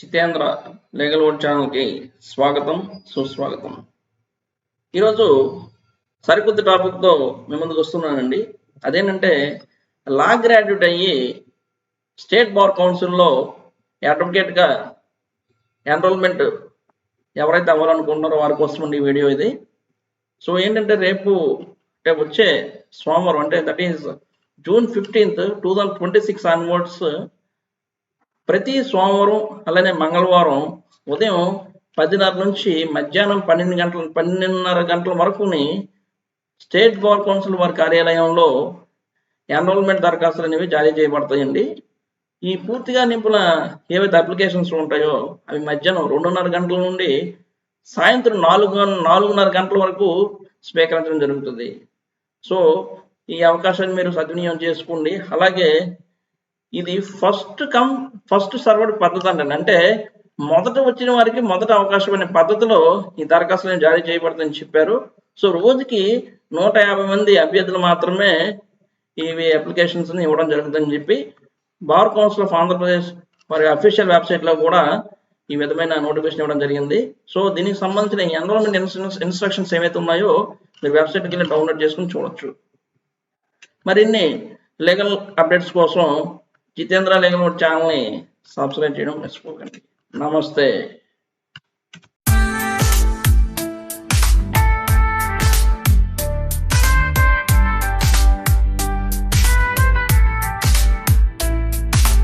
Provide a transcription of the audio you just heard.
Jitendra legal would ఛానల్కి స్వాగతం సుస్వాగతం. ఈరోజు సరికొత్త టాపిక్తో మీ ముందుకు వస్తున్నానండి. అదేంటంటే లా గ్రాడ్యుయేట్ అయ్యి స్టేట్ బార్ కౌన్సిల్లో అడ్వకేట్గా ఎన్రోల్మెంట్ ఎవరైతే అవ్వాలనుకుంటున్నారో వారి కోసం ఈ వీడియో ఇది. సో ఏంటంటే రేపు వచ్చే సోమవారం అంటే that is June 15th, 2026 onwards ప్రతి సోమవారం అలానే మంగళవారం ఉదయం 10:30 నుంచి మధ్యాహ్నం 12:30 గంటల వరకుని స్టేట్ బార్ కౌన్సిల్ వారి కార్యాలయంలో ఎన్రోల్మెంట్ దరఖాస్తులు అనేవి జారీ చేయబడతాయండి. ఈ పూర్తిగా నింపున ఏవైతే అప్లికేషన్స్ ఉంటాయో అవి మధ్యాహ్నం 2:30 గంటల నుండి సాయంత్రం 4:30 గంటల వరకు స్వీకరించడం జరుగుతుంది. సో ఈ అవకాశాన్ని మీరు సద్వినియోగం చేసుకోండి. అలాగే ఇది ఫస్ట్ సర్వర్డ్ పద్ధతి అండి. అంటే మొదట వచ్చిన వారికి మొదట అవకాశం అనే పద్ధతిలో ఈ దరఖాస్తులను జారీ చేయబడుతుందని చెప్పారు. సో రోజుకి 150 మంది అభ్యర్థులు మాత్రమే ఇవి అప్లికేషన్స్ ని ఇవ్వడం జరుగుతుందని చెప్పి బార్ కౌన్సిల్ ఆఫ్ ఆంధ్రప్రదేశ్ వారి అఫీషియల్ వెబ్సైట్ లో కూడా ఈ విధమైన నోటిఫికేషన్ ఇవ్వడం జరిగింది. సో దీనికి సంబంధించిన ఎన్రోల్మెంట్ ఇన్స్ట్రక్షన్స్ ఏవైతే ఉన్నాయో మీరు వెబ్సైట్కి వెళ్ళి డౌన్లోడ్ చేసుకుని చూడొచ్చు. మరిన్ని లీగల్ అప్డేట్స్ కోసం జితేంద్ర లీగల్ వుడ్ ఛానల్ని సబ్స్క్రైబ్ చేయడం మర్చిపోకండి. నమస్తే.